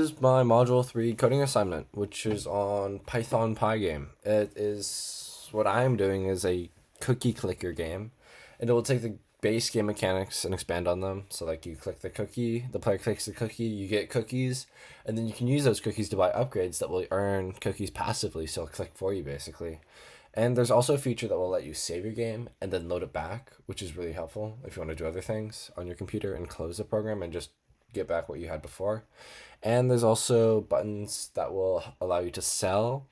This is my Module 3 coding assignment, which is on Python Pygame. It is what I'm doing is a cookie clicker game, and it will take the base game mechanics and expand on them. So, like, you click the cookie, the player clicks the cookie, you get cookies, and then you can use those cookies to buy upgrades that will earn cookies passively, so it'll click for you, basically. And there's also a feature that will let you save your game and then load it back, which is really helpful if you want to do other things on your computer and close the program and just get back what you had before. And there's also buttons that will allow you to sell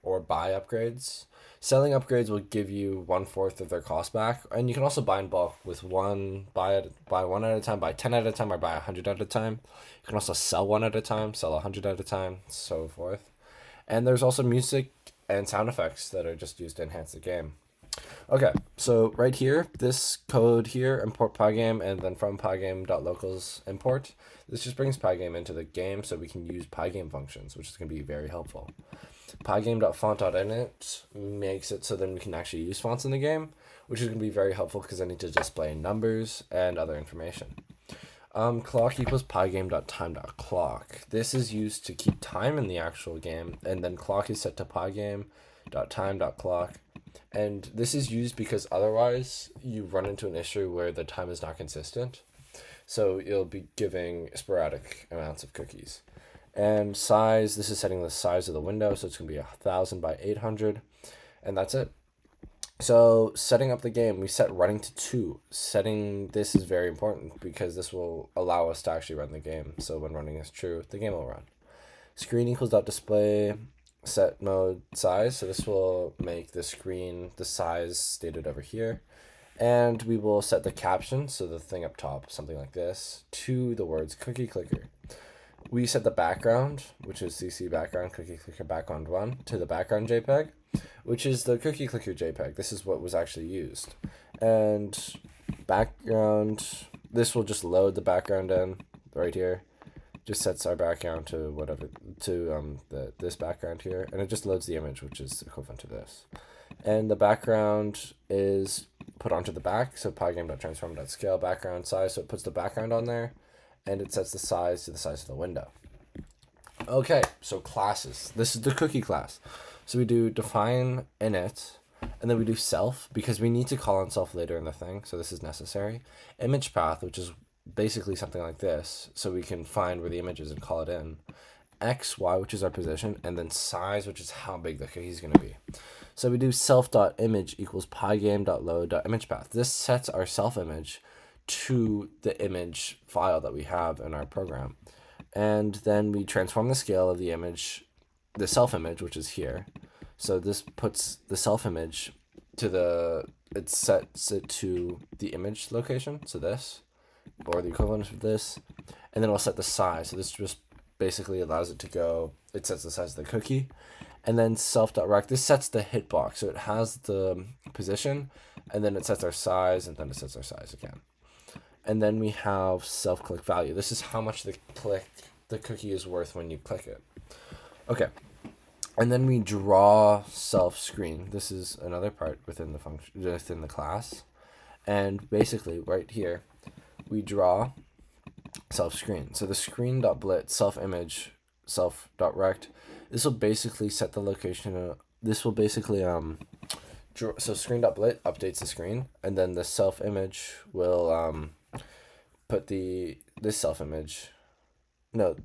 or buy upgrades. Selling upgrades will give you 1/4 of their cost back, and you can also buy in bulk with one buy one at a time, buy 10 at a time, or buy 100 at a time. You can also sell one at a time, sell 100 at a time, so forth. And there's also music and sound effects that are just used to enhance the game. Okay, so right here, this code here, import Pygame, and then from pygame.locals import. This just brings Pygame into the game so we can use Pygame functions, which is going to be very helpful. Pygame.font.init makes it so then we can actually use fonts in the game, which is going to be very helpful because I need to display numbers and other information. Clock equals pygame.time.clock. This is used to keep time in the actual game, and then clock is set to pygame.time.clock. And this is used because otherwise you run into an issue where the time is not consistent. So you'll be giving sporadic amounts of cookies. And size, this is setting the size of the window, so it's going to be 1000 by 800. And that's it. So setting up the game, we set running to 2. Setting this is very important because this will allow us to actually run the game. So when running is true, the game will run. Screen equals dot display set mode size. So this will make the screen the size stated over here. And we will set the caption, so the thing up top, something like this, to the words cookie clicker. We set the background, which is CC background, cookie clicker background 1, to the background JPEG, which is the cookie clicker JPEG. This is what was actually used. And background, this will just load the background in right here. Just sets our background to whatever, to this background here, and it just loads the image, which is equivalent to this. And the background is put onto the back, so pygame.transform.scale background size, so it puts the background on there, and it sets the size to the size of the window. Okay, so classes. This is the cookie class. So we do define init, and then we do self, because we need to call on self later in the thing, so this is necessary. Image path, which is basically something like this, so we can find where the image is and call it in. X, Y, which is our position, and then size, which is how big the cookie is going to be. So we do self.image equals pygame.load.imagePath. This sets our self image to the image file that we have in our program. And then we transform the scale of the image, the self image, which is here. So this puts the self image to it sets it to the image location, so this, or the equivalent of this, and then it'll set the size. So this just basically allows it to go, it sets the size of the cookie. And then self.rect, this sets the hitbox. So it has the position, and then it sets our size, and then it sets our size again. And then we have self-click value. This is how much the cookie is worth when you click it. Okay. And then we draw self-screen. This is another part within the function, within the class. And basically, right here, we draw self-screen. So the screen.blit, self-image, self.rect, this will basically set the location. This will basically so screen.blit updates the screen, and then the self image will put this self image on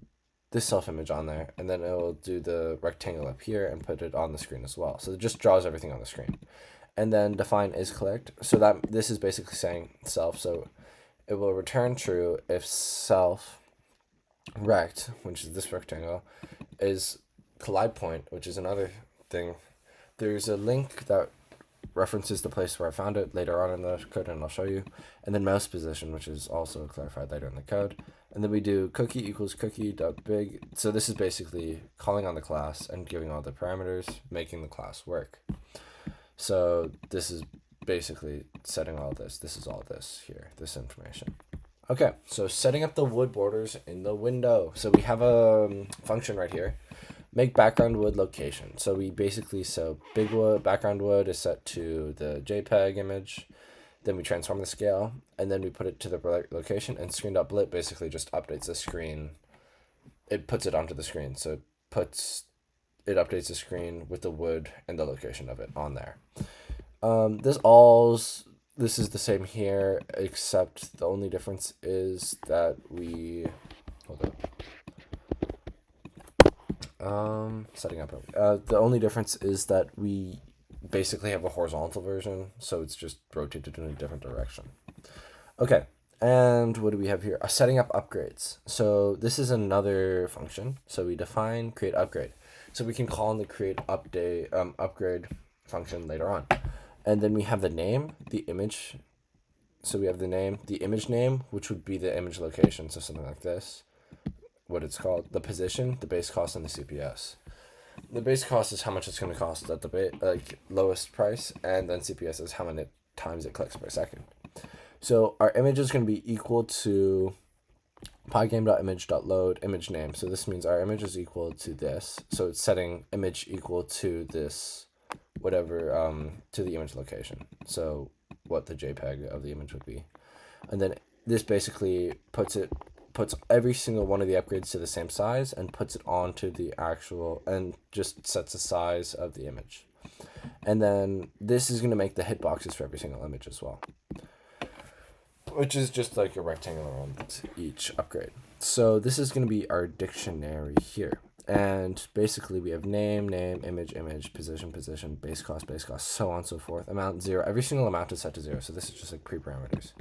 there, and then it will do the rectangle up here and put it on the screen as well. So it just draws everything on the screen. And then define is clicked. So that this is basically saying self. So it will return true if self rect, which is this rectangle, is collide point, which is another thing. There's a link that references the place where I found it later on in the code, and I'll show you. And then mouse position, which is also clarified later in the code. And then we do cookie equals cookie.big. So this is basically calling on the class and giving all the parameters, making the class work. So this is basically setting all this. This is all this here, this information. Okay, so setting up the wood borders in the window. So we have a function right here. Make background wood location. So we basically, big wood, background wood is set to the JPEG image. Then we transform the scale, and then we put it to the location, and screen.blit basically just updates the screen it puts it onto the screen. So it updates the screen with the wood and the location of it on there. This is the same here, except the only difference is that we hold up. Setting up. The only difference is that we basically have a horizontal version, so it's just rotated in a different direction. Okay, and what do we have here? Setting up upgrades. So this is another function. So we define create upgrade. So we can call on the create upgrade function later on. And then we have the name, the image. So we have the name, the image name, which would be the image location. So something like this, what it's called, the position, the base cost, and the CPS. The base cost is how much it's going to cost at the lowest price, and then CPS is how many times it clicks per second. So our image is going to be equal to pygame.image.load image name. So this means our image is equal to this. So it's setting image equal to this, whatever, to the image location. So what the JPEG of the image would be. And then this basically puts every single one of the upgrades to the same size and puts it onto the actual, and just sets the size of the image. And then this is going to make the hitboxes for every single image as well, which is just like a rectangle around each upgrade. So this is going to be our dictionary here. And basically we have name, image, position, base cost, so on and so forth. Amount 0. Every single amount is set to 0. So this is just like pre-parameters.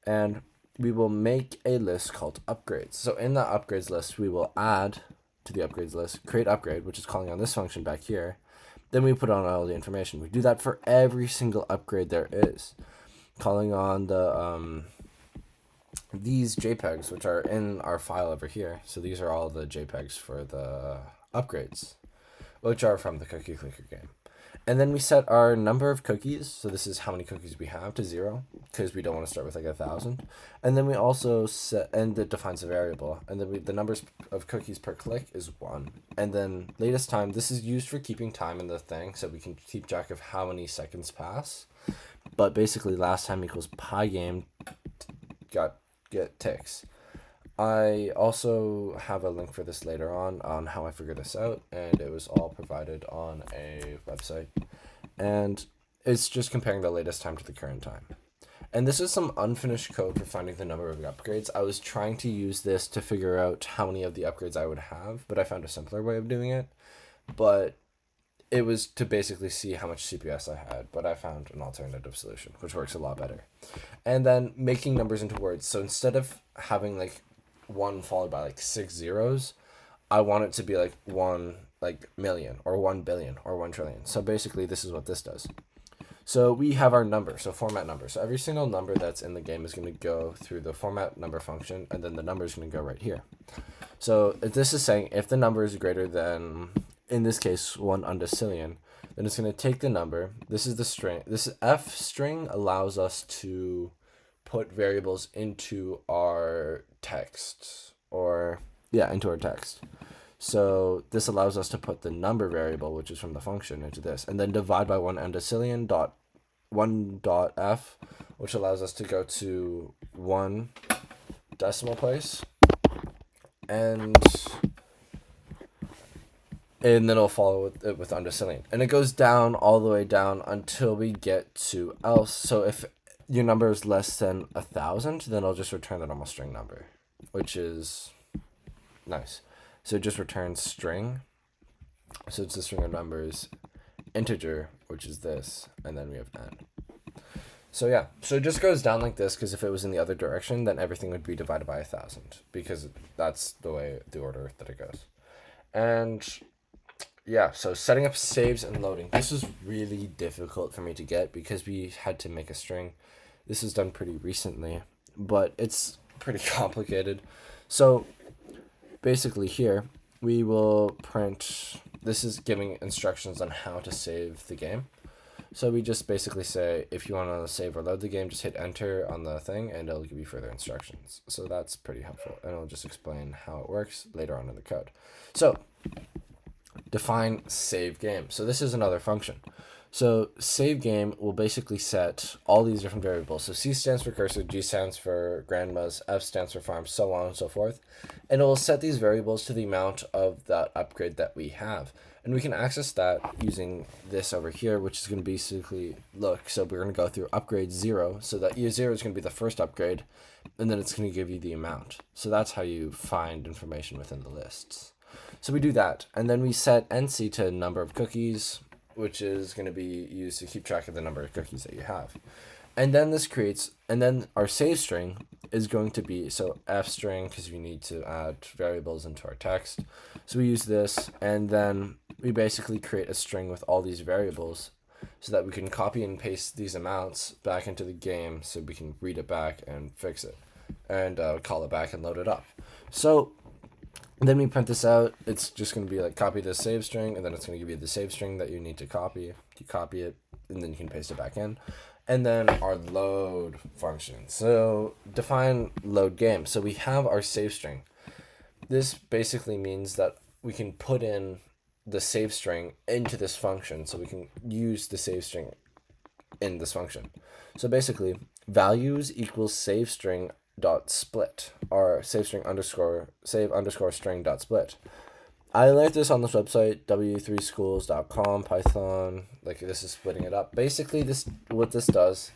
And we will make a list called upgrades. So in the upgrades list, we will add to the upgrades list, create upgrade, which is calling on this function back here. Then we put on all the information. We do that for every single upgrade there is. Calling on the these JPEGs, which are in our file over here. So these are all the JPEGs for the upgrades, which are from the cookie clicker game. And then we set our number of cookies. So this is how many cookies we have to 0, because we don't want to start with like 1,000. And then we also set, and it defines a variable. And then the numbers of cookies per click is 1. And then latest time, this is used for keeping time in the thing, so we can keep track of how many seconds pass. But basically last time equals Pygame get ticks. I also have a link for this later on how I figured this out, and it was all provided on a website. And it's just comparing the latest time to the current time. And this is some unfinished code for finding the number of upgrades. I was trying to use this to figure out how many of the upgrades I would have, but I found a simpler way of doing it. But it was to basically see how much CPS I had, but I found an alternative solution, which works a lot better. And then making numbers into words. So instead of having like 1 followed by like 6 zeros, I want it to be like 1 like million or 1 billion or 1 trillion. So basically this is what this does. So we have our number, so format number. So every single number that's in the game is going to go through the format number function, and then the number is going to go right here. So if this is saying if the number is greater than, in this case, 1 undecillion, then it's going to take the number. This is the string. This F string allows us to put variables into our text, into our text. So this allows us to put the number variable, which is from the function, into this, and then divide by 1 undecillion dot 1 dot f, which allows us to go to 1 decimal place, and then it'll follow with undecillion, and it goes down all the way down until we get to else. So if your number is less than 1,000, then I'll just return the normal string number, which is nice. So it just returns string. So it's a string of numbers, integer, which is this, and then we have n. So yeah, so it just goes down like this, because if it was in the other direction, then everything would be divided by 1,000, because that's the way, the order that it goes. And yeah, so setting up saves and loading. This was really difficult for me to get because we had to make a string. This was done pretty recently, but it's pretty complicated. So basically here, we will print, this is giving instructions on how to save the game. So we just basically say, if you want to save or load the game, just hit enter on the thing and it'll give you further instructions. So that's pretty helpful, and it'll just explain how it works later on in the code. So define save game. So this is another function. So save game will basically set all these different variables. So C stands for cursor, G stands for grandmas, F stands for farm, so on and so forth. And it will set these variables to the amount of that upgrade that we have. And we can access that using this over here, which is going to basically look. So we're going to go through upgrade 0. So that year 0 is going to be the first upgrade. And then it's going to give you the amount. So that's how you find information within the lists. So we do that. And then we set NC to number of cookies, which is going to be used to keep track of the number of cookies that you have. And then this creates, and then our save string is going to be, so F string, because we need to add variables into our text. So we use this, and then we basically create a string with all these variables so that we can copy and paste these amounts back into the game so we can read it back and fix it and call it back and load it up. So then we print this out. It's just going to be like copy this save string, and then it's going to give you the save string that you need to copy. You copy it, and then you can paste it back in. And then our load function. So define load game. So we have our save string. This basically means that we can put in the save string into this function. So we can use the save string in this function. So basically, values equals save string dot split, or save string underscore save underscore string dot split. I learned this on this website, w3schools.com, Python. Like, this is splitting it up. Basically, what this does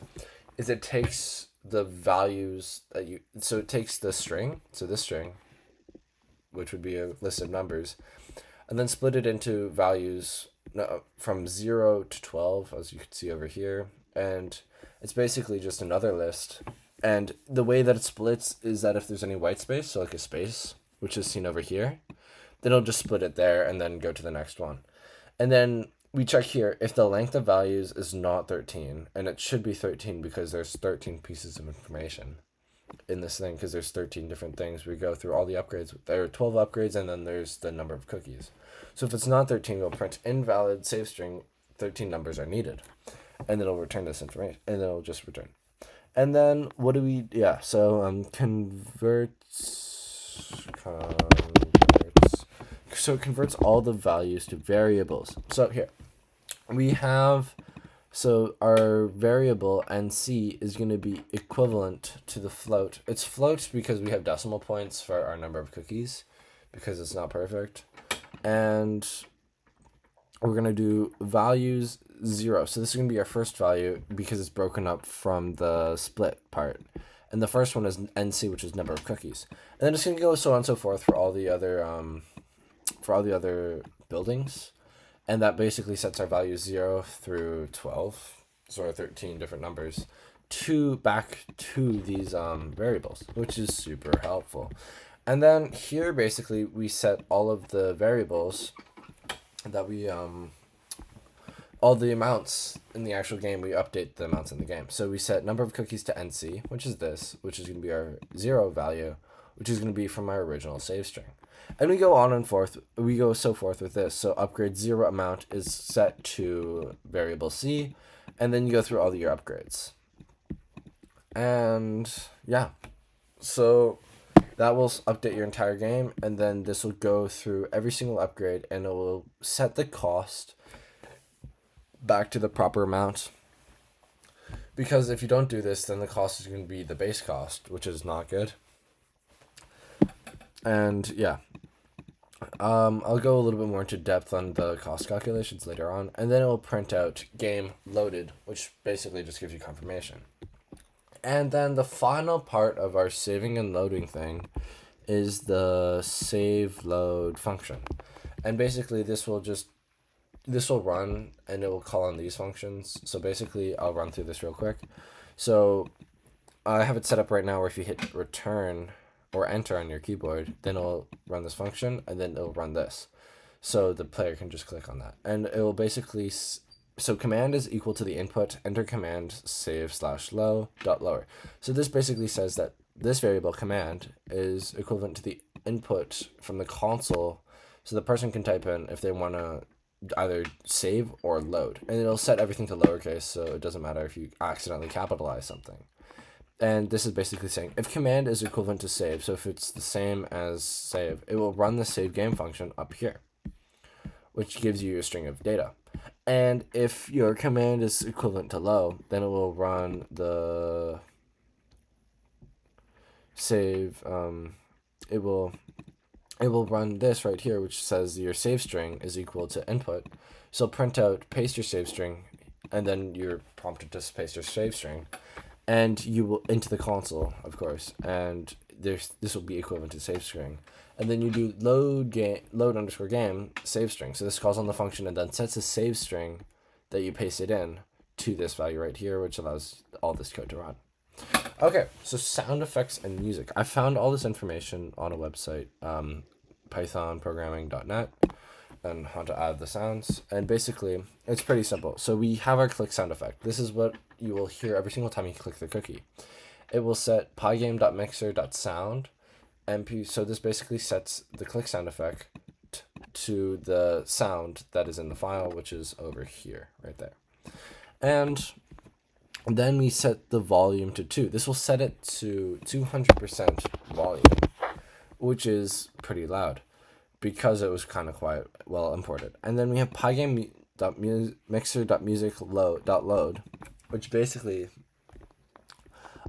is it takes the values that so it takes the string, so this string, which would be a list of numbers, and then split it into values from 0 to 12, as you can see over here. And it's basically just another list. And the way that it splits is that if there's any white space, so like a space, which is seen over here, then it'll just split it there and then go to the next one. And then we check here if the length of values is not 13, and it should be 13 because there's 13 pieces of information in this thing, because there's 13 different things. We go through all the upgrades. There are 12 upgrades, and then there's the number of cookies. So if it's not 13, we'll print invalid save string, 13 numbers are needed. And then it'll return this information, and then it'll just return. And then what do we, so it converts all the values to variables. So here we have, so our variable NC is going to be equivalent to the float. It's float because we have decimal points for our number of cookies because it's not perfect. And we're going to do values 0. So this is going to be our first value because it's broken up from the split part. And the first one is NC, which is number of cookies. And then it's going to go so on and so forth for all the other buildings. And that basically sets our values 0 through 12, so our 13 different numbers, back to these variables, which is super helpful. And then here basically we set all of the variables that we all the amounts in the actual game. We update the amounts in the game. So we set number of cookies to NC, which is this, which is going to be our 0 value, which is going to be from our original save string. And we go on and forth. We go so forth with this. So upgrade 0 amount is set to variable C, and then you go through all your upgrades. And yeah, so that will update your entire game, and then this will go through every single upgrade, and it will set the cost back to the proper amount. Because if you don't do this, then the cost is going to be the base cost, which is not good. And yeah, I'll go a little bit more into depth on the cost calculations later on, and then it will print out game loaded, which basically just gives you confirmation. And then the final part of our saving and loading thing is the save load function. And basically this will run and it will call on these functions. So basically I'll run through this real quick. So I have it set up right now where if you hit return or enter on your keyboard, then it'll run this function, and then it'll run this. So the player can just click on that, and it will basically, so command is equal to the input, enter command save /low dot lower. So this basically says that this variable command is equivalent to the input from the console, so the person can type in if they want to either save or load, and it'll set everything to lowercase, so it doesn't matter if you accidentally capitalize something. And this is basically saying if command is equivalent to save, so if it's the same as save, it will run the save game function up here, which gives you a string of data. And if your command is equivalent to low, then it will run the save. It will run this right here, which says your save string is equal to input. So print out, paste your save string, and then you're prompted to paste your save string, and you will into the console, of course, and this will be equivalent to save string. And then you do load underscore game save string. So this calls on the function and then sets a save string that you pasted in to this value right here, which allows all this code to run. Okay, so sound effects and music. I found all this information on a website, pythonprogramming.net, and how to add the sounds. And basically, it's pretty simple. So we have our click sound effect. This is what you will hear every single time you click the cookie. It will set pygame.mixer.sound MP. So this basically sets the click sound effect to the sound that is in the file, which is over here, right there. And then we set the volume to 2. This will set it to 200% volume, which is pretty loud because it was kind of quite well imported. And then we have pygame.mixer.music.load, which basically,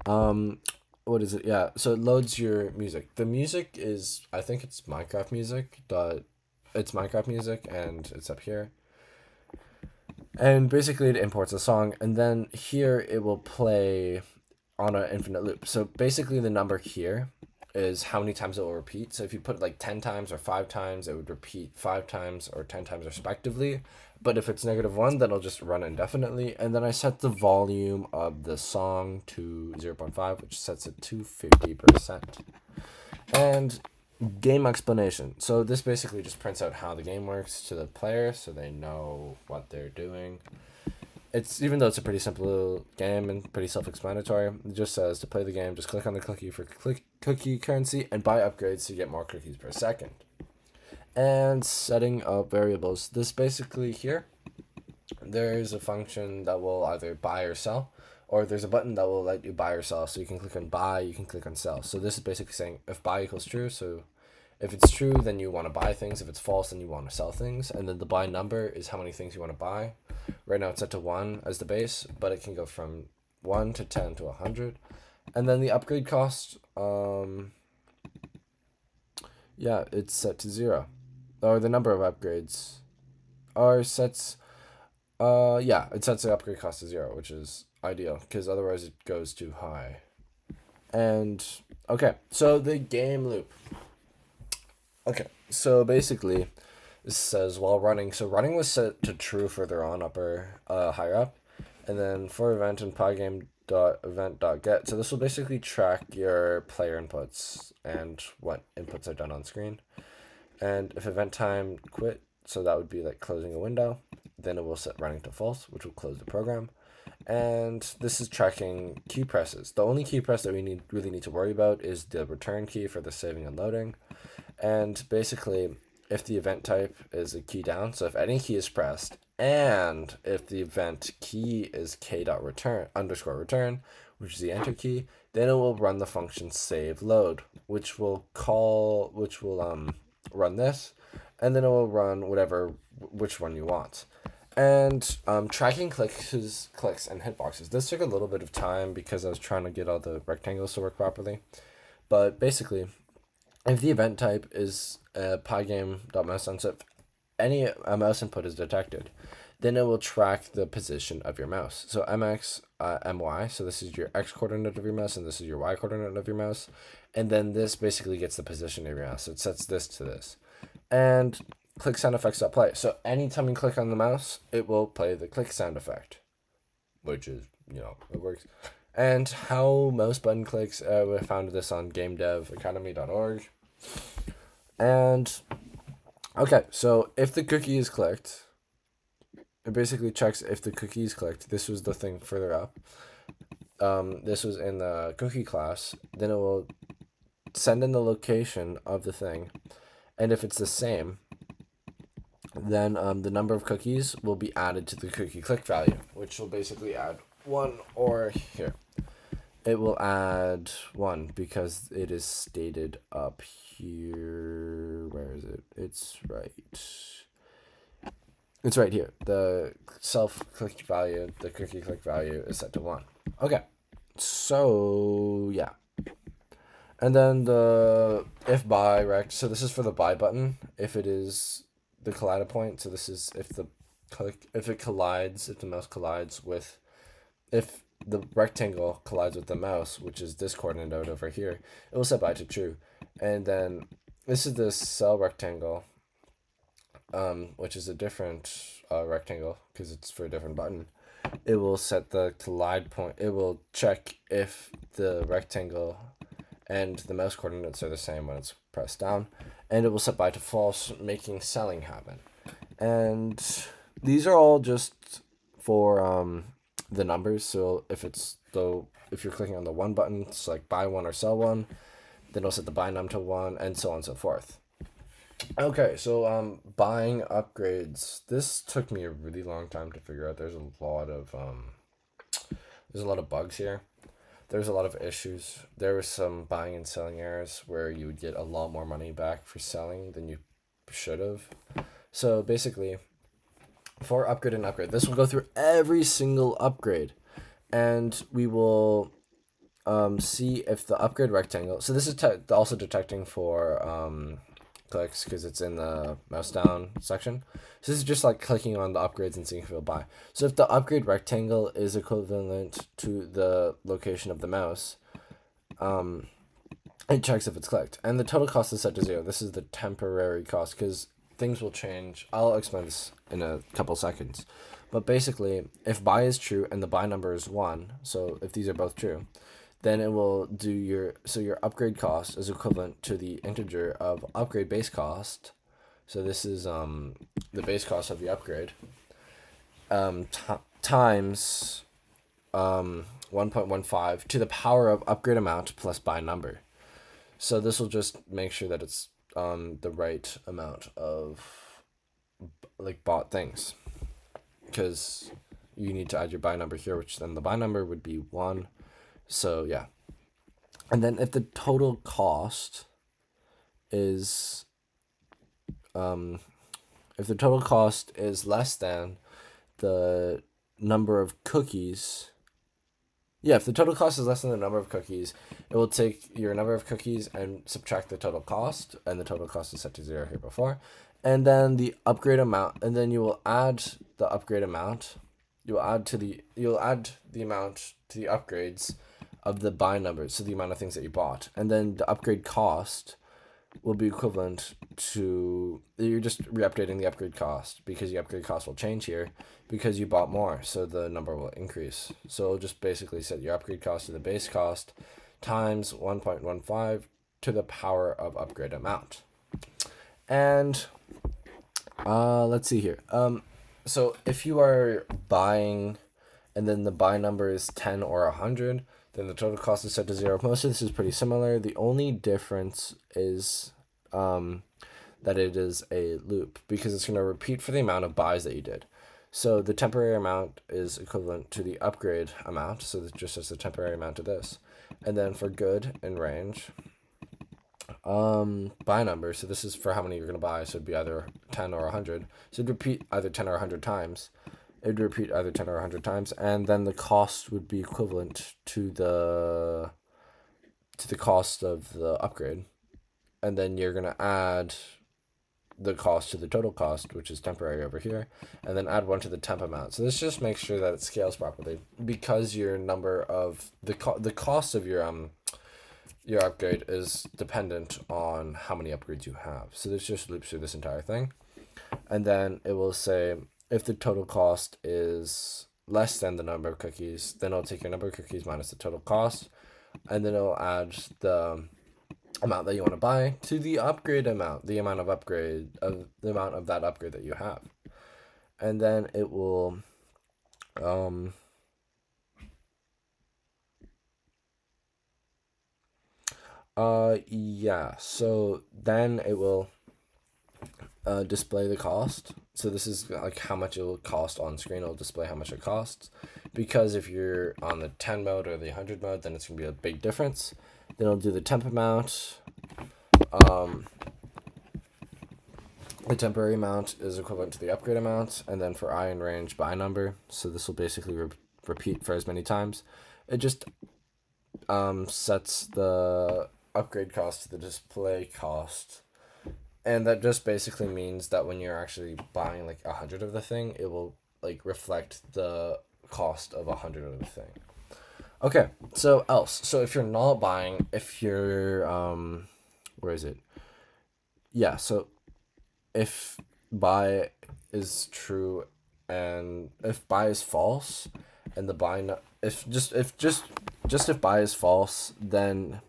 what is it? Yeah, so it loads your music. The music is, I think it's Minecraft music. It's Minecraft music, and it's up here. And basically it imports a song, and then here it will play on an infinite loop. So basically the number here is how many times it will repeat. So if you put like 10 times or 5 times, it would repeat 5 times or 10 times respectively. But if it's -1, then it'll just run indefinitely. And then I set the volume of the song to 0.5, which sets it to 50%. And game explanation. So this basically just prints out how the game works to the player so they know what they're doing. Even though it's a pretty simple game and pretty self-explanatory, it just says to play the game, just click on the cookie for cookie currency and buy upgrades to get more cookies per second. And setting up variables. This basically here, there's a function that will either buy or sell, or there's a button that will let you buy or sell. So you can click on buy, you can click on sell. So this is basically saying if buy equals true, so if it's true, then you want to buy things. If it's false, then you want to sell things. And then the buy number is how many things you want to buy. Right now it's set to 1 as the base, but it can go from 1 to 10 to 100. And then the upgrade cost, yeah, it's set to 0. Or the number of upgrades are sets, it sets the upgrade cost to 0, which is ideal because otherwise it goes too high. And okay, so the game loop. Okay, so basically, this says while running. So running was set to true further on higher up, and then for event and pygame.event.get. So this will basically track your player inputs and what inputs are done on screen. And if event time quit, so that would be like closing a window, then it will set running to false, which will close the program. And this is tracking key presses. The only key press that we really need to worry about is the return key for the saving and loading. And basically, if the event type is a key down, so if any key is pressed, and if the event key is k.return_return, which is the enter key, then it will run the function save load, which will run this, and then it will run which one you want. And tracking clicks and hitboxes. This took a little bit of time because I was trying to get all the rectangles to work properly. But basically, if the event type is pygame.mouse, so if any mouse input is detected, then it will track the position of your mouse. So mx, my, so this is your x coordinate of your mouse, and this is your y coordinate of your mouse. And then this basically gets the position of your mouse. So it sets this to this. And click sound effects.play. So anytime you click on the mouse, it will play the click sound effect, which is, it works. And how mouse button clicks, we found this on gamedevacademy.org. And okay, so if the cookie is clicked, it basically checks if the cookie is clicked. This was the thing further up. This was in the cookie class. Then it will send in the location of the thing. And if it's the same, then the number of cookies will be added to the cookie click value, which will basically add 1, or here. It will add 1 because it is stated up here. Where is it? It's right It's right here. The self-click value, the cookie click value is set to 1. Okay, so yeah. And then the if buy rect, so this is for the buy button. If it is the collider point, so this is if the if the mouse collides with, if the rectangle collides with the mouse, which is this coordinate node over here, it will set buy to true. And then this is the cell rectangle, which is a different rectangle because it's for a different button. It will set the collide point. It will check if the rectangle and the mouse coordinates are the same when it's pressed down, and it will set buy to false, making selling happen. And these are all just for the numbers. So if you're clicking on the 1 button, it's like buy 1 or sell 1, then it'll set the buy num to 1, and so on and so forth. Okay, so buying upgrades. This took me a really long time to figure out. There's a lot of bugs here. There's a lot of issues. There was some buying and selling errors where you would get a lot more money back for selling than you should have. So basically, for upgrade and upgrade, this will go through every single upgrade, and we will see if the upgrade rectangle. So this is also detecting for clicks because it's in the mouse down section. So this is just like clicking on the upgrades and seeing if it'll buy. So if the upgrade rectangle is equivalent to the location of the mouse, it checks if it's clicked. And the total cost is set to 0. This is the temporary cost because things will change. I'll explain this in a couple seconds. But basically, if buy is true and the buy number is 1, so if these are both true, then it will do your upgrade cost is equivalent to the integer of upgrade base cost. So this is the base cost of the upgrade times 1.15 to the power of upgrade amount plus buy number. So this will just make sure that it's the right amount of like bought things, because you need to add your buy number here, which then the buy number would be 1. So yeah, and then if the total cost is less than the number of cookies, if the total cost is less than the number of cookies, it will take your number of cookies and subtract the total cost, and the total cost is set to 0 here before, and then the upgrade amount, and then you will add the upgrade amount. You'll add the amount to the upgrades of the buy numbers, so the amount of things that you bought, and then the upgrade cost will be equivalent to, you're just re-updating the upgrade cost because the upgrade cost will change here because you bought more, so the number will increase. So it'll just basically set your upgrade cost to the base cost times 1.15 to the power of upgrade amount. And let's see here. So if you are buying and then the buy number is 10 or 100, then the total cost is set to 0. Most of this is pretty similar. The only difference is that it is a loop because it's going to repeat for the amount of buys that you did. So the temporary amount is equivalent to the upgrade amount. So this just as the temporary amount of this. And then for good and range, buy number. So this is for how many you're going to buy. So it'd be either 10 or 100. So it'd repeat either 10 or 100 times. It would repeat either 10 or 100 times, and then the cost would be equivalent to the cost of the upgrade, and then you're gonna add the cost to the total cost, which is temporary over here, and then add 1 to the temp amount. So this just makes sure that it scales properly because your number of the cost of your upgrade is dependent on how many upgrades you have. So this just loops through this entire thing, and then it will say, if the total cost is less than the number of cookies, then it'll take your number of cookies minus the total cost, and then it'll add the amount that you want to buy to the upgrade amount, the amount of that upgrade that you have. And then it will so then it will display the cost. So this is like how much it will cost on screen. It'll display how much it costs, because if you're on the 10 mode or the 100 mode, then it's gonna be a big difference. Then it'll do the temp amount, The temporary amount is equivalent to the upgrade amount, and then for I in range by number. So this will basically repeat for as many times. It just sets the upgrade cost to the display cost, and that just basically means that when you're actually buying like 100 of the thing, it will like reflect the cost of 100 of the thing. Okay, so else. So if you're not buying, if you're where is it? Yeah, so if buy is true and if buy is false and the buy no, if buy is false, then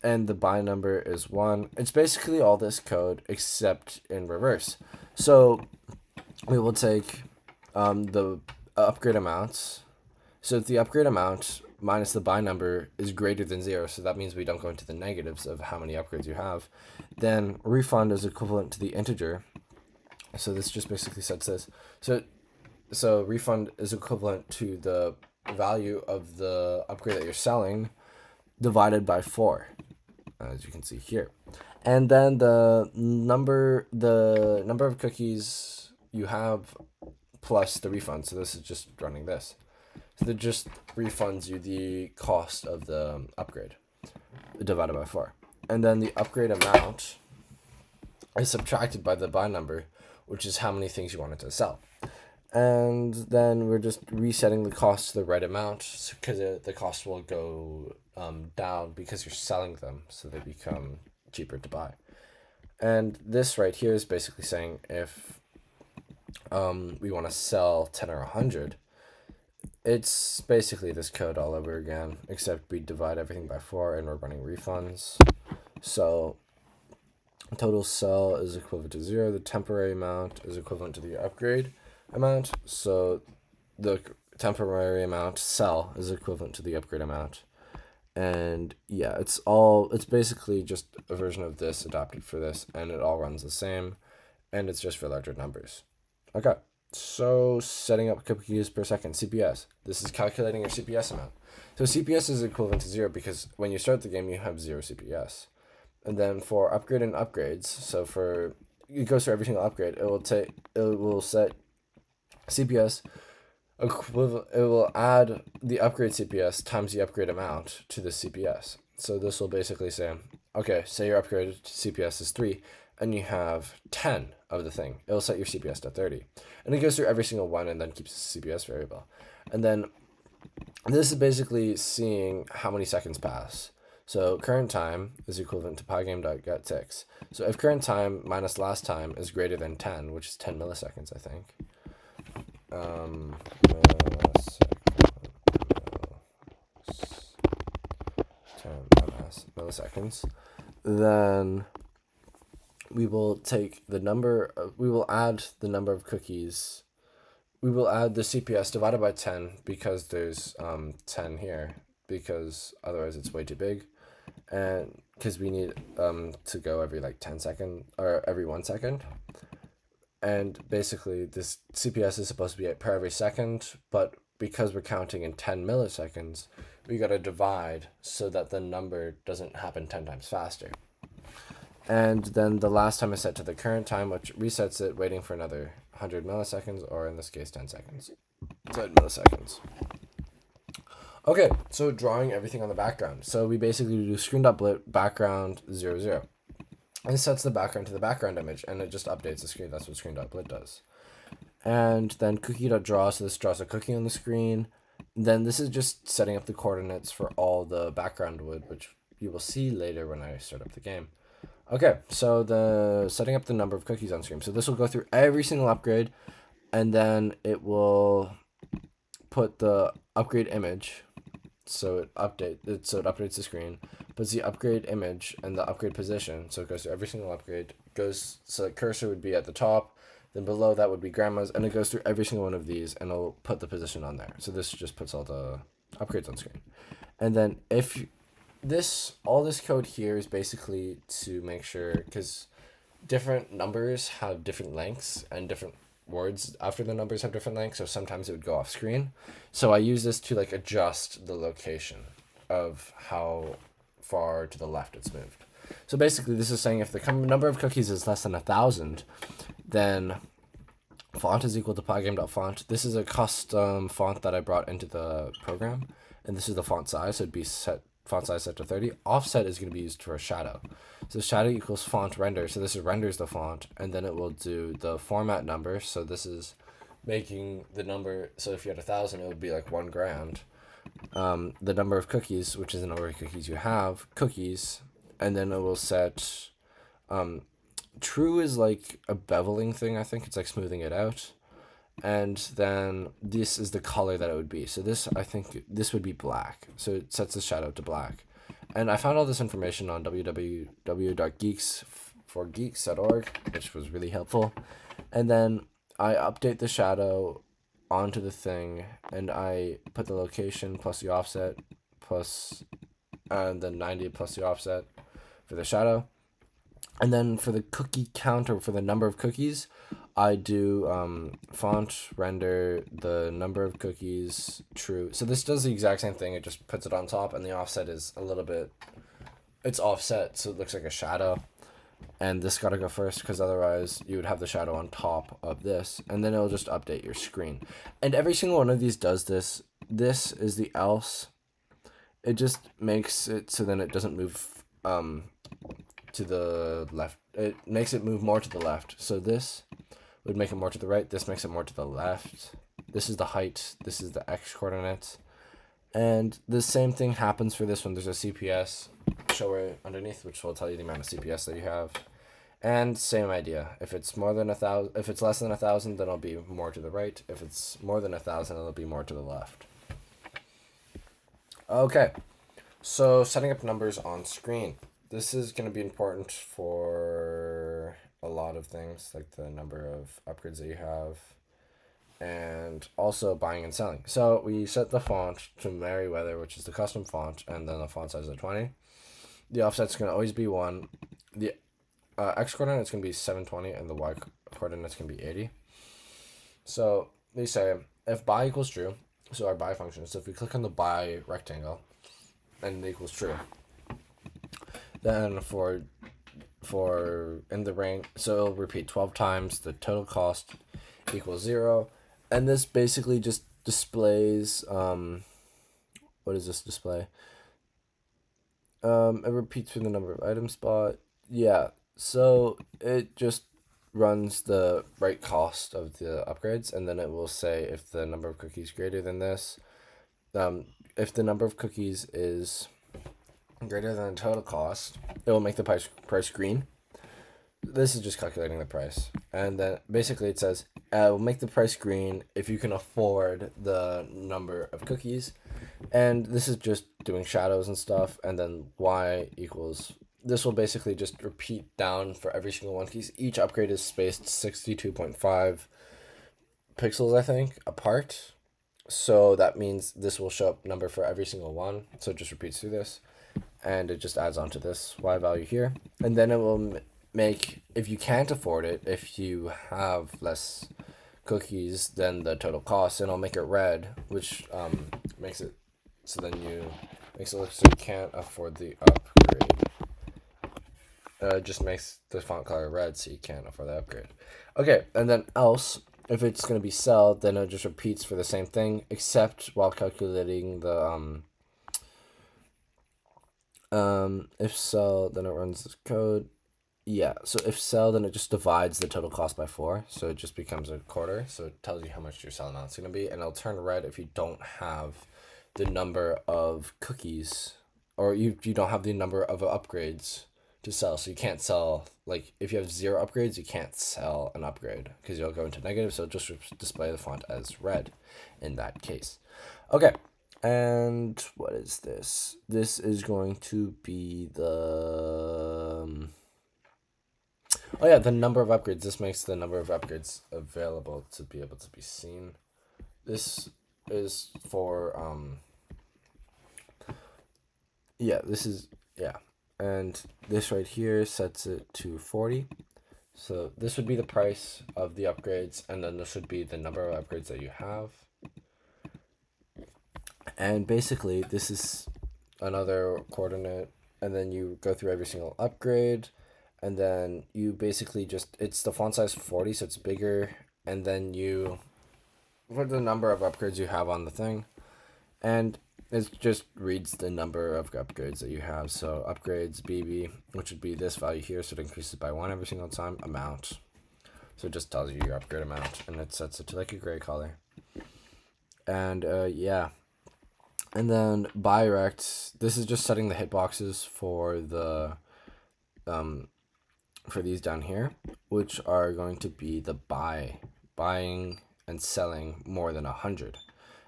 and the buy number is 1, it's basically all this code except in reverse. So we will take the upgrade amounts. So if the upgrade amount minus the buy number is greater than 0, so that means we don't go into the negatives of how many upgrades you have, then refund is equivalent to the integer. So this just basically sets this. So refund is equivalent to the value of the upgrade that you're selling divided by 4, as you can see here. And then the number of cookies you have plus the refund. So this is just running this. So that just refunds you the cost of the upgrade divided by 4. And then the upgrade amount is subtracted by the buy number, which is how many things you wanted to sell. And then we're just resetting the cost to the right amount because the cost will go down because you're selling them, so they become cheaper to buy. And this right here is basically saying if we want to sell 10 or 100, it's basically this code all over again, except we divide everything by 4 and we're running refunds. So total sell is equivalent to 0. The temporary amount is equivalent to the upgrade amount. So the temporary amount sell is equivalent to the upgrade amount. And yeah, it's basically just a version of this adapted for this, and it all runs the same, and it's just for larger numbers. Okay. So setting up cookies per second, CPS. This is calculating your CPS amount. So CPS is equivalent to 0 because when you start the game, you have 0 CPS. And then for upgrade and upgrades, so for it goes for every single upgrade, it will set CPS equivalent. It will add the upgrade CPS times the upgrade amount to the CPS. So this will basically say, okay, say your upgrade CPS is 3, and you have 10 of the thing. It'll set your CPS to 30. And it goes through every single one and then keeps the CPS variable. And then this is basically seeing how many seconds pass. So current time is equivalent to pygame.getTicks. So if current time minus last time is greater than 10, which is 10 milliseconds, I think. Milliseconds, then we will take the number we will add the number of cookies. We will add the CPS divided by 10 because there's 10 here, because otherwise it's way too big, and because we need to go every like 10 seconds or every 1 second. And basically this CPS is supposed to be per every second, but because we're counting in 10 milliseconds, we got to divide so that the number doesn't happen 10 times faster. And then the last time is set to the current time, which resets it, waiting for another 100 milliseconds, or in this case 10 seconds. 10 milliseconds. Okay, so drawing everything on the background. So we basically do screen.blit background 0, 0. And it sets the background to the background image, and it just updates the screen. That's what screen.blit does. And then cookie.draw, so this draws a cookie on the screen. Then this is just setting up the coordinates for all the background wood, which you will see later when I start up the game. Okay, so the setting up the number of cookies on screen. So this will go through every single upgrade, and then it will put the upgrade image. So it updates the screen, puts the upgrade image and the upgrade position. So it goes through every single upgrade. So the cursor would be at the top, then below that would be grandma's, and it goes through every single one of these, and it'll put the position on there. So this just puts all the upgrades on screen. And then all this code here is basically to make sure, because different numbers have different lengths and different words after the numbers have different lengths, so sometimes it would go off screen. So I use this to adjust the location of how far to the left it's moved. So basically, this is saying if the number of cookies is less than 1,000, then font is equal to pygame.font. This is a custom font that I brought into the program, and this is the font size. So it'd be font size set to 30. Offset is going to be used for a shadow. So shadow equals font render. So this is renders the font, and then it will do the format number. So this is making the number. So if you had 1,000, it would be like 1 grand. The number of cookies, which is the number of cookies you have, cookies, and then it will set. True is like a beveling thing. I think it's like smoothing it out. And then this is the color that it would be. So this, I think this would be black. So it sets the shadow to black. And I found all this information on www.geeks4geeks.org, which was really helpful. And then I update the shadow onto the thing, and I put the location plus the offset plus, and then 90 plus the offset for the shadow. And then for the cookie count, or for the number of cookies, I do font render the number of cookies true. So this does the exact same thing. It just puts it on top, and the offset is a little bit, it's offset, so it looks like a shadow. And this got to go first, because otherwise you would have the shadow on top of this, and then it'll just update your screen. And every single one of these does this. This is the else. It just makes it so then it doesn't move to the left. It makes it move more to the left. So this would make it more to the right. This makes it more to the left. This is the height. This is the x coordinates. And the same thing happens for this one. There's a CPS shower underneath, which will tell you the amount of CPS that you have. And same idea. If it's more than 1,000, if it's less than 1,000, then it'll be more to the right. If it's more than 1,000, it'll be more to the left. Okay. So setting up numbers on screen. This is going to be important for a lot of things, like the number of upgrades that you have, and also buying and selling. So we set the font to Merriweather, which is the custom font, and then the font size is 20. The offset's going to always be 1. The x coordinate is going to be 720, and the y coordinate is going to be 80. So we say if buy equals true, so our buy function, so if we click on the buy rectangle and it equals true, then for in the range, so it'll repeat 12 times, the total cost equals 0. And this basically just displays, what does this display? It repeats for the number of items bought. Yeah, so it just runs the right cost of the upgrades, and then it will say if the number of cookies greater than this, if the number of cookies is greater than the total cost, it will make the price green. This is just calculating the price. And then basically it says, we'll make the price green if you can afford the number of cookies. And this is just doing shadows and stuff. And then y equals, this will basically just repeat down for every single one, because each upgrade is spaced 62.5 pixels, I think, apart. So that means this will show up number for every single one. So it just repeats through this. And it just adds on to this y value here. And then it will make, if you can't afford it, if you have less cookies than the total cost, and I'll make it red, which makes it so then makes it look so you can't afford the upgrade. Just makes the font color red so you can't afford the upgrade. Okay, and then else, if it's going to be sell, then it just repeats for the same thing, except while calculating the if sell, then it runs this code. Yeah, so if sell, then it just divides the total cost by 4, so it just becomes a quarter, so it tells you how much your sell amount's going to be, and it'll turn red if you don't have the number of cookies, or you don't have the number of upgrades to sell, so you can't sell, like, if you have 0 upgrades, you can't sell an upgrade, because you'll go into negative, so it'll just display the font as red in that case. Okay. And what is this? This is going to be the... oh yeah, the number of upgrades. This makes the number of upgrades available to be able to be seen. This is for... yeah, this is... yeah. And this right here sets it to 40. So this would be the price of the upgrades, and then this would be the number of upgrades that you have. And basically, this is another coordinate and then you go through every single upgrade, and then you basically just, it's the font size 40, so it's bigger, and then you put the number of upgrades you have on the thing, and it just reads the number of upgrades that you have. So upgrades BB, which would be this value here, so it increases by 1 every single time. Amount, so it just tells you your upgrade amount, and it sets it to like a gray color. And yeah, and then buy rect, this is just setting the hitboxes for the for these down here, which are going to be the buying and selling more than 100,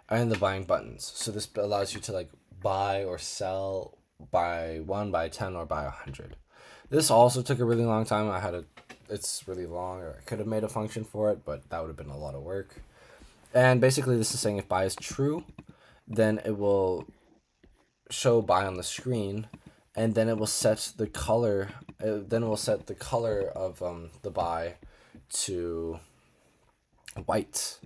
and the buying buttons. So this allows you to like buy or sell, buy 1, buy 10, or buy 100. This also took a really long time. It's really long, or I could have made a function for it, but that would have been a lot of work. And basically this is saying if buy is true, then it will show buy on the screen, and then it will set the color. Then it will set the color of the buy to white,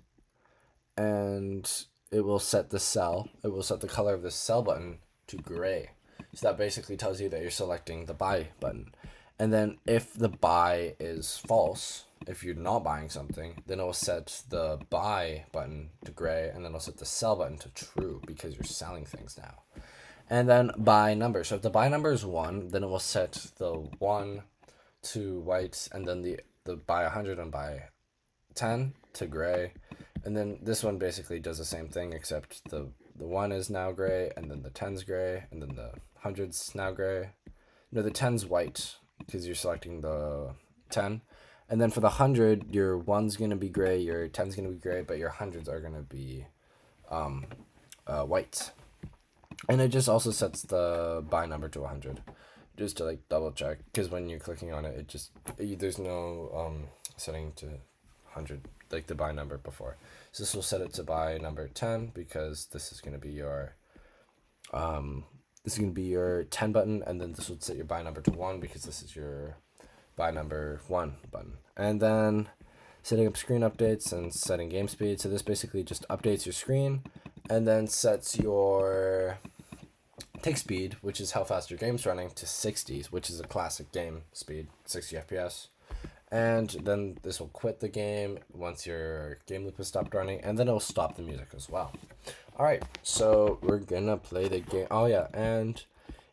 and it will set the sell. It will set the color of the sell button to gray. So that basically tells you that you're selecting the buy button. And then if the buy is false, if you're not buying something, then it will set the buy button to gray, and then it'll set the sell button to true because you're selling things now. And then buy number. So if the buy number is 1, then it will set the 1 to white, and then the buy 100 and buy 10 to gray. And then this one basically does the same thing, except the 1 is now gray, and then the 10's gray, and then the 100's now gray. No, the 10's white because you're selecting the 10. And then for the 100, your 1's going to be gray, your 10's going to be gray, but your 100's are going to be white. And it just also sets the buy number to 100, just to like double check, because when you're clicking on it, there's no setting to 100 like the buy number before. So this will set it to buy number 10, because this is going to be your 10 button, and then this would set your buy number to 1 because this is your buy number 1 button. And then setting up screen updates and setting game speed. So this basically just updates your screen, and then sets your tick speed, which is how fast your game's running, to 60, which is a classic game speed, 60 FPS. And then this will quit the game once your game loop has stopped running, and then it'll stop the music as well. Alright, so we're gonna play the game. Oh yeah, and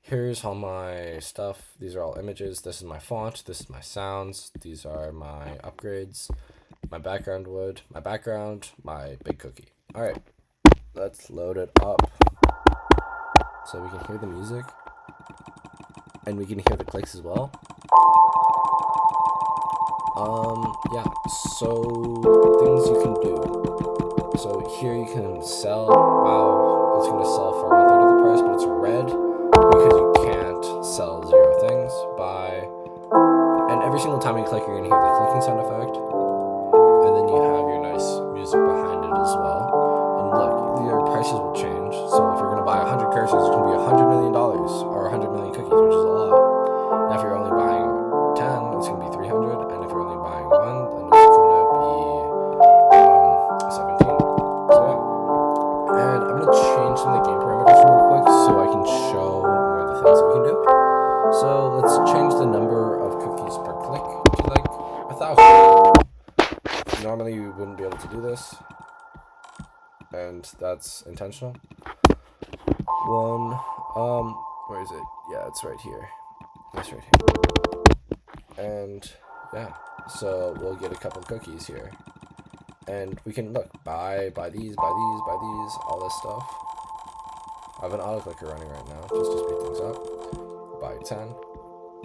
here's all my stuff. These are all images. This is my font. This is my sounds. These are my upgrades, my background wood, my background, my big cookie. Alright, let's load it up so we can hear the music, and we can hear the clicks as well. Yeah, so things you can do. So here you can sell. Wow, it's going to sell for 1/3 of the price, but it's red because you can't sell 0 things. Buy. And every single time you click, you're going to hear the clicking sound effect. And then you have your nice music behind it as well. And look, your prices will change. So if you're going to buy 100 cursors, it's going to be $100 million or 100 million cookies, which is a lot. Now if you're only buying 10, it's going to be 300, and if you're only buying 1, then it's going to be 17. So yeah. And I'm going to change some of the game parameters real quick so I can show more of the things that we can do. So let's change the number of cookies per click to like 1,000. Normally you wouldn't be able to do this, and that's intentional. Where is it? Yeah, it's right here. It's right here. And yeah, so we'll get a couple cookies here, and we can look, buy these, all this stuff. I have an auto clicker running right now just to speed things up. Buy 10,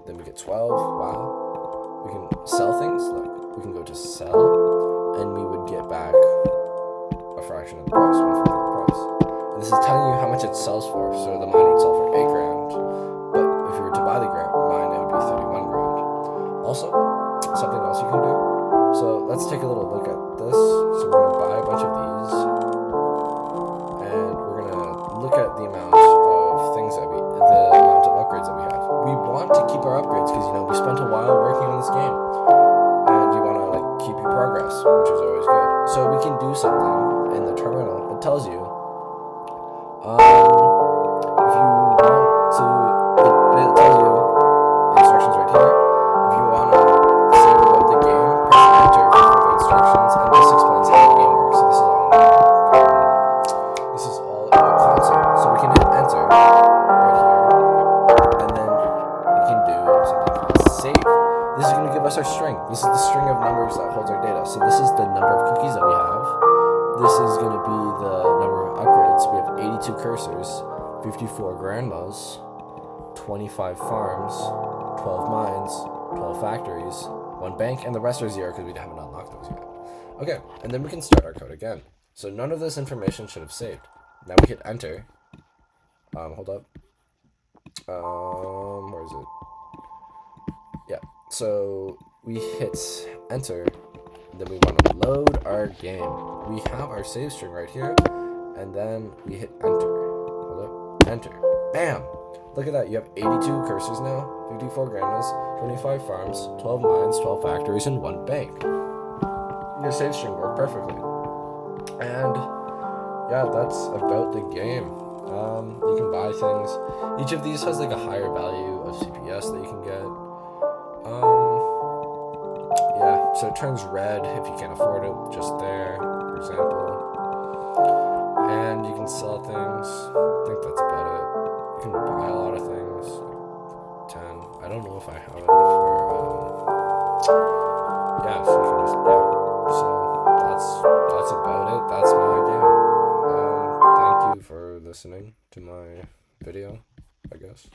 then we get 12. Wow, we can sell things. Look, we can go to sell, and we would get back a fraction of the price, 1/4 of the price. And this is telling you how much it sells for. So the mine would sell for 8 grand, but if you were to buy the mine, it would be 31 grand. Also, something else you can do. So let's take a little look at this. So we're going to buy a bunch of these, and we're going to look at the amount of things the amount of upgrades that we have. We want to keep our upgrades because, we spent a while working on this game, and you want to keep your progress, which is always good. So we can do something in the terminal. It tells you if you want to. It this is the number of cookies that we have. This is going to be the number of upgrades. We have 82 cursors, 54 grandmas, 25 farms, 12 mines, 12 factories, 1 bank, and the rest are 0 because we haven't unlocked those yet. Okay, and then we can start our code again. So none of this information should have saved. Now we hit enter. Hold up. Where is it? Yeah, so we hit enter. Then we want to load our game. We have our save string right here, and then we hit enter. Hold up, enter. Bam! Look at that, you have 82 cursors now, 54 grandmas, 25 farms, 12 mines, 12 factories, and 1 bank. Your save string worked perfectly. And yeah, that's about the game. You can buy things. Each of these has like a higher value of CPS that you can get. Yeah, so it turns red if you can't afford it, just there, for example. And you can sell things. I think that's about it. You can buy a lot of things, like 10. I don't know if I have enough for, yeah, so you can just, yeah. So that's about it. That's my game. Thank you for listening to my video, I guess.